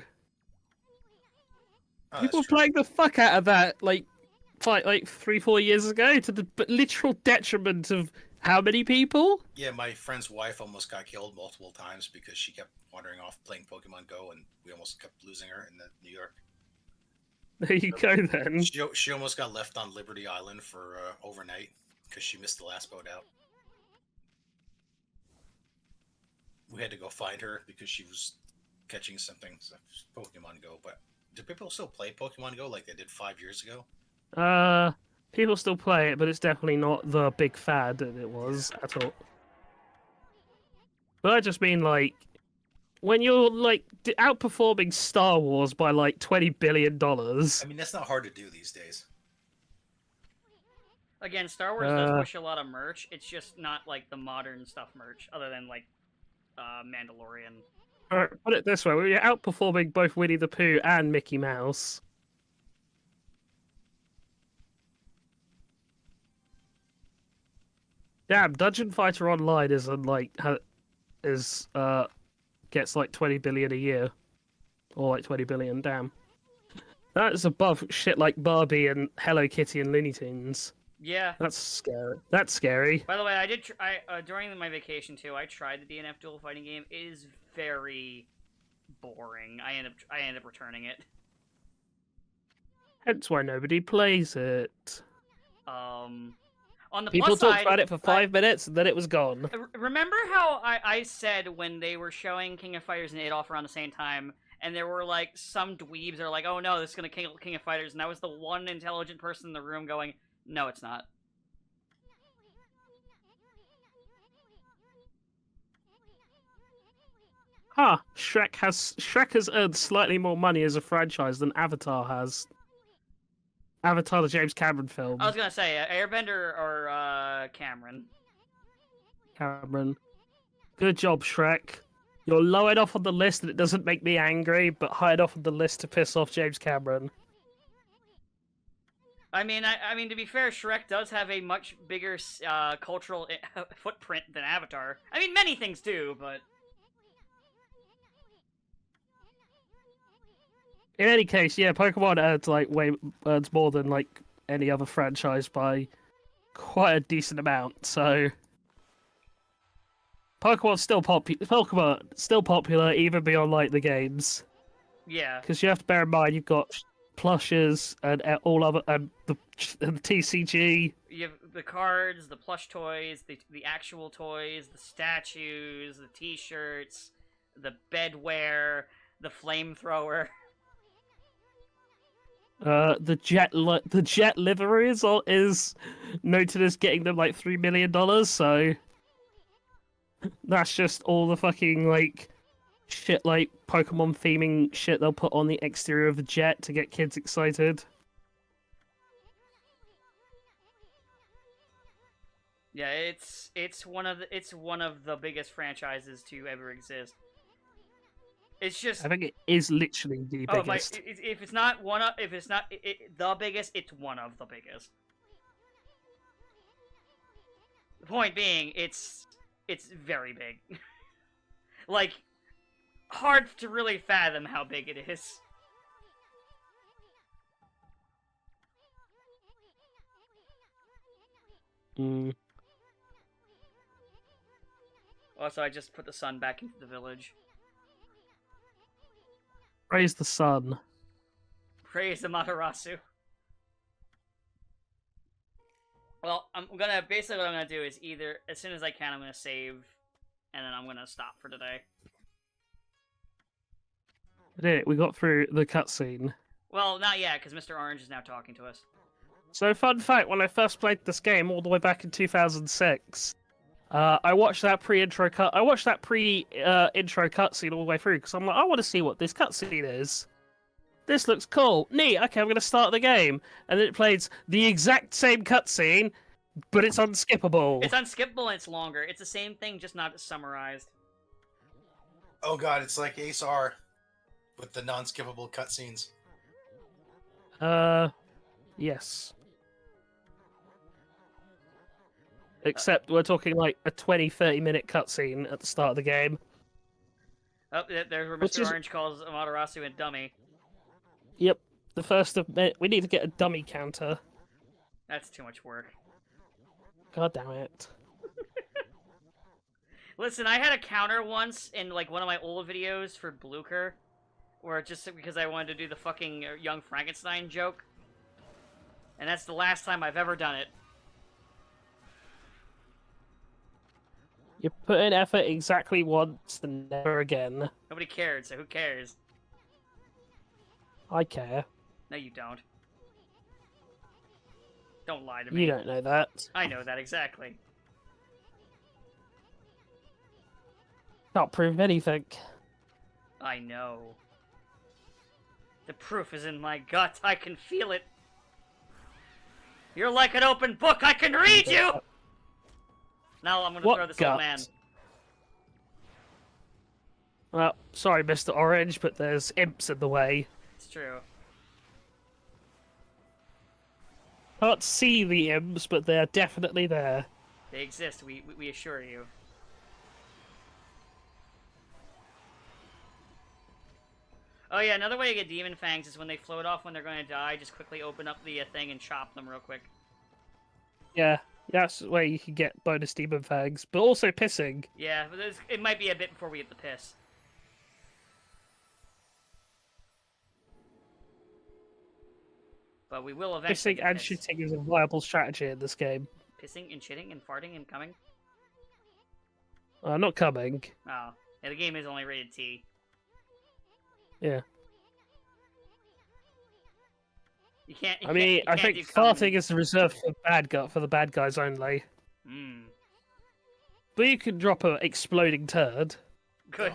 Oh, People that's true. playing the fuck out of that like 3-4 years ago to the literal detriment of how many people? Yeah, my friend's wife almost got killed multiple times because she kept wandering off playing Pokemon Go, and we almost kept losing her in New York. There you go then. She almost got left on Liberty Island for overnight because she missed the last boat out. We had to go find her because she was catching something. So Pokemon Go, but do people still play Pokemon Go like they did 5 years ago? People still play it, but it's definitely not the big fad that it was at all. But I just mean like when you're like outperforming Star Wars by like $20 billion. I mean, that's not hard to do these days. Again, Star Wars does push a lot of merch. It's just not like the modern stuff merch, other than like Mandalorian. Alright, put it this way: we're outperforming both Winnie the Pooh and Mickey Mouse. Damn, Dungeon Fighter Online gets like 20 billion a year, or like 20 billion. Damn, that is above shit like Barbie and Hello Kitty and Looney Tunes. Yeah. That's scary. That's scary. By the way, I did. During my vacation too, I tried the DNF dual fighting game. It is very boring. I end up returning it. Hence why nobody plays it. On the People plus talked side, about it for 5 minutes and then it was gone. Remember how I said when they were showing King of Fighters and Adolf around the same time, and there were like some dweebs that are like, "Oh no, this is gonna kill King of Fighters," and I was the one intelligent person in the room going, "No, it's not." Huh, Shrek has earned slightly more money as a franchise than Avatar has. Avatar, the James Cameron film. I was gonna say Airbender or Cameron. Cameron. Good job, Shrek. You're low enough on the list that it doesn't make me angry, but high enough on the list to piss off James Cameron. I mean, to be fair, Shrek does have a much bigger cultural footprint than Avatar. I mean, many things do, but In any case, yeah, Pokemon earns more than like any other franchise by quite a decent amount. So Pokemon's still popular even beyond like the games. yeah. Because you have to bear in mind you've got plushes and all other and the TCG. You have the cards, the plush toys, the actual toys, the statues, the T-shirts, the bedwear, the flamethrower. The jet livery is noted as getting them like $3 million. So that's just all the fucking like shit, like Pokemon theming shit they'll put on the exterior of the jet to get kids excited. Yeah, it's one of the biggest franchises to ever exist. It's just I think it is literally the biggest. if it's not the biggest, it's one of the biggest. The point being, it's very big. Like, hard to really fathom how big it is. Mm. Also, I just put the sun back into the village. Praise the sun. Praise the Matarasu. Well, I'm gonna basically what I'm gonna do is either as soon as I can I'm gonna save, and then I'm gonna stop for today. We did it. We got through the cutscene. Well, not yet, because Mr. Orange is now talking to us. So, fun fact: when I first played this game all the way back in 2006, I watched that pre-intro cut. I watched that pre-intro cutscene all the way through because I'm like, I want to see what this cutscene is. This looks cool, neat. Okay, I'm gonna start the game, and then it plays the exact same cutscene, but it's unskippable. It's unskippable and it's longer. It's the same thing, just not summarized. Oh god, it's like Ace R with the non-skippable cutscenes. Yes. Except we're talking like a 20-30 minute cutscene at the start of the game. Oh, there's where Which Mr. is- Orange calls Amaterasu a dummy. Yep. The first of we need to get a dummy counter. That's too much work. God damn it. Listen, I had a counter once in like one of my old videos for Blucher, where just because I wanted to do the fucking young Frankenstein joke. And that's the last time I've ever done it. You put in effort exactly once and never again. Nobody cared, so who cares? I care. No, you don't. Don't lie to me. You don't know that. I know that exactly. Can't prove anything. I know. The proof is in my gut. I can feel it. You're like an open book. I can read you! Now I'm gonna What throw this gut? old man. Well, sorry, Mr. Orange, but there's imps in the way. It's true. Can't see the imps, but they're definitely there. They exist, we assure you. Oh yeah, another way to get demon fangs is when they float off when they're going to die, just quickly open up the thing and chop them real quick. Yeah, that's where you can get bonus demon fangs, but also pissing. Yeah, but it might be a bit before we get the piss. But we will eventually Pissing get and piss. shitting is a viable strategy in this game. Pissing and shitting and farting and coming? Not coming. Oh. Yeah, the game is only rated T. Yeah. You can't. I think farting is reserved for the bad guys only. Hmm. But you can drop a exploding turd. Good.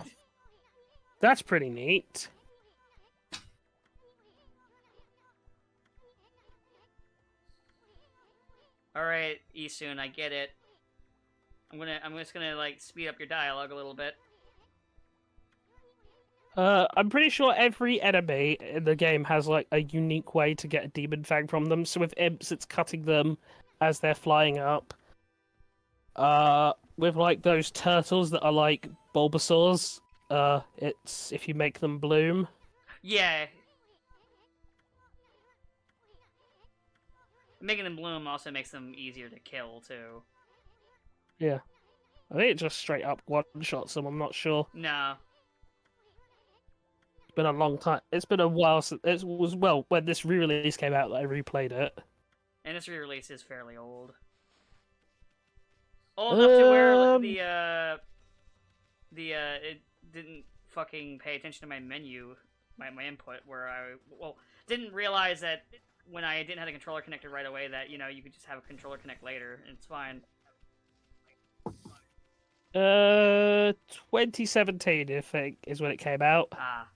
That's pretty neat. All right, Isun, I get it. I'm just gonna like speed up your dialogue a little bit. I'm pretty sure every enemy in the game has like a unique way to get a demon fang from them. So with imps, it's cutting them as they're flying up. With like those turtles that are like Bulbasaurs, it's if you make them bloom. Yeah. Making them bloom also makes them easier to kill too. Yeah, I think it just straight up one shots them. I'm not sure. No. It's been a long time. It's been a while since it was when this re-release came out that I replayed it. And this re-release is fairly old. Old enough to where it didn't fucking pay attention to my menu, my input, where I didn't realize that when I didn't have the controller connected right away that you could just have a controller connect later and it's fine. 2017, I think, is when it came out. Ah.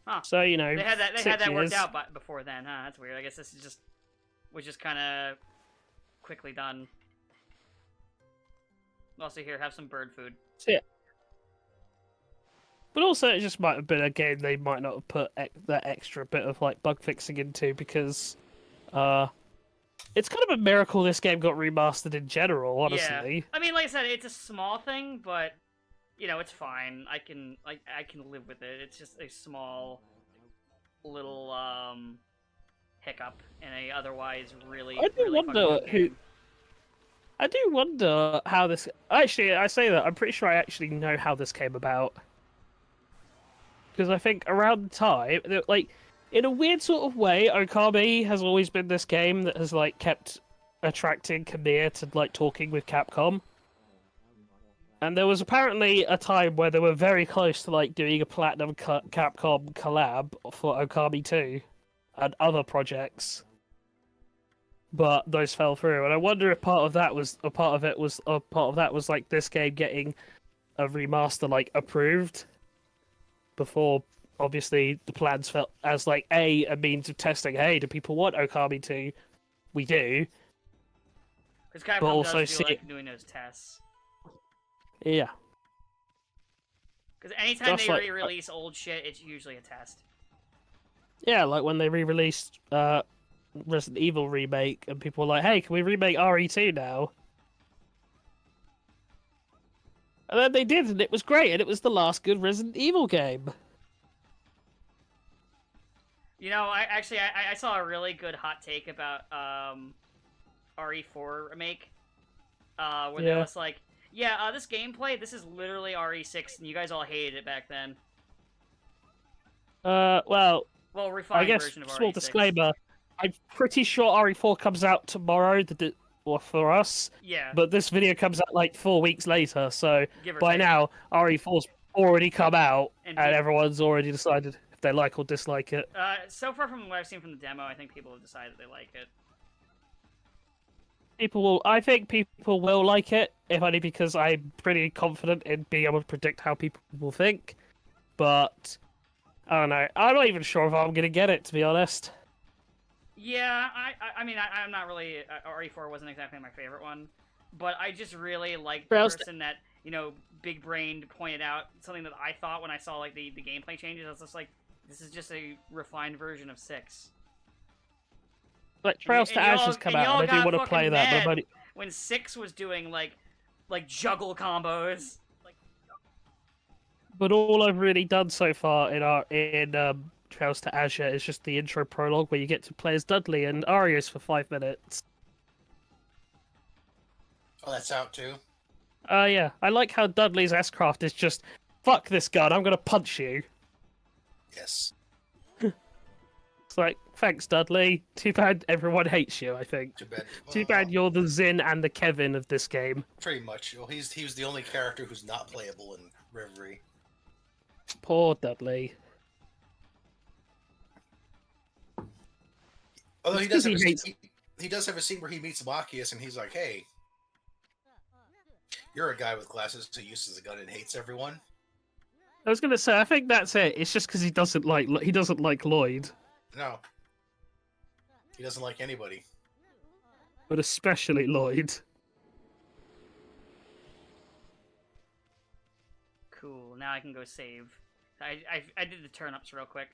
Huh. So They had that. They 6 had that worked years. out before then, huh? That's weird. I guess this is was just kind of quickly done. Also, here, have some bird food. Yeah. But also, it just might have been a game they might not have put that extra bit of like bug fixing into because, it's kind of a miracle this game got remastered in general. Honestly, Yeah. I mean, like I said, it's a small thing, but it's fine. I can live with it. It's just a small little hiccup in a otherwise really. I do really fucking wonder good who. game. I do wonder how this. Actually, I say that I'm pretty sure I actually know how this came about. Because I think around the time, like, in a weird sort of way, Okami has always been this game that has like kept attracting Kamir to like talking with Capcom. And there was apparently a time where they were very close to like doing a Platinum Capcom collab for Okami 2 and other projects, but those fell through. And I wonder if part of that was like this game getting a remaster like approved before. Obviously, the plans felt as like a means of testing. Hey, do people want Okami 2? We do. Because Capcom also does do like doing those tests. Yeah. Because anytime Just they like- re-release old shit, it's usually a test. Yeah, like when they re-released Resident Evil remake, and people were like, "Hey, can we remake RE2 now?" And then they did, and it was great, and it was the last good Resident Evil game. You know, I saw a really good hot take about RE4 remake, where they Yeah. was like, yeah, this gameplay, this is literally RE6, and you guys all hated it back then. Well, Well, I refined guess version of RE6. small disclaimer: I'm pretty sure RE4 comes out tomorrow, or for us. Yeah, But this video comes out like 4 weeks later, so give or by take. now RE4's already come out, And and pe- everyone's already decided if they like or dislike it. So far from what I've seen from the demo, I think people have decided they like it. I think people will like it, if only because I'm pretty confident in being able to predict how people will think. But I don't know. I'm not even sure if I'm gonna get it, to be honest. Yeah, I mean, I'm not really... RE4 wasn't exactly my favorite one, but I just really liked the Browse- person that, you know, Big Brained pointed out something that I thought when I saw, like, the gameplay changes. I was just like, this is just a refined version of 6. Like Trails to And y'all- Ashes come and out, y'all and I do got want to fucking play that, but mad I'm only- when 6 was doing, like juggle combos. But all I've really done so far in Trails to Azure is just the intro prologue where you get to play as Dudley and Arius for 5 minutes. Oh, that's out too. Yeah, I like how Dudley's S-Craft is just, fuck this gun, I'm gonna punch you. Yes. It's like, thanks Dudley. Too bad everyone hates you, I think. Too bad. Too bad you're the Zin and the Kevin of this game. Pretty much. Well, he was the only character who's not playable in Reverie. Poor Dudley. Although he It's does 'cause have he a, hates- he does have a scene where he meets Machias and he's like, "Hey, you're a guy with glasses who uses a gun and hates everyone." I was gonna say, I think that's it. It's just because he doesn't like Lloyd, No. He doesn't like anybody. but especially Lloyd. Cool. Now I can go save. I did the turn-ups real quick.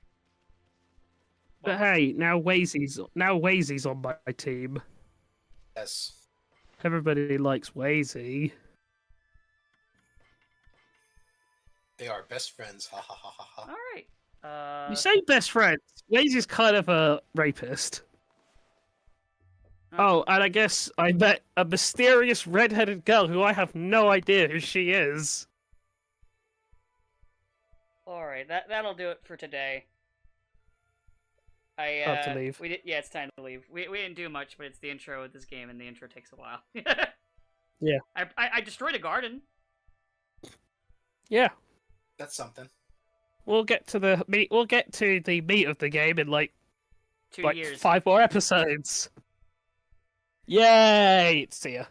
But hey, now Wazy's on my team. Yes. Everybody likes Wazy. They are best friends. Ha ha ha ha ha. All right. You say best friends. Wazy's kind of a rapist. Oh, and I guess I met a mysterious red-headed girl who I have no idea who she is. All right. That'll do it for today. Time to leave. Yeah, it's time to leave. We didn't do much, but it's the intro of this game, and the intro takes a while. Yeah. I destroyed a garden. Yeah. That's something. We'll get to the meat. We'll get to the meat of the game in like 2 years. 5 more episodes. Yay! See ya.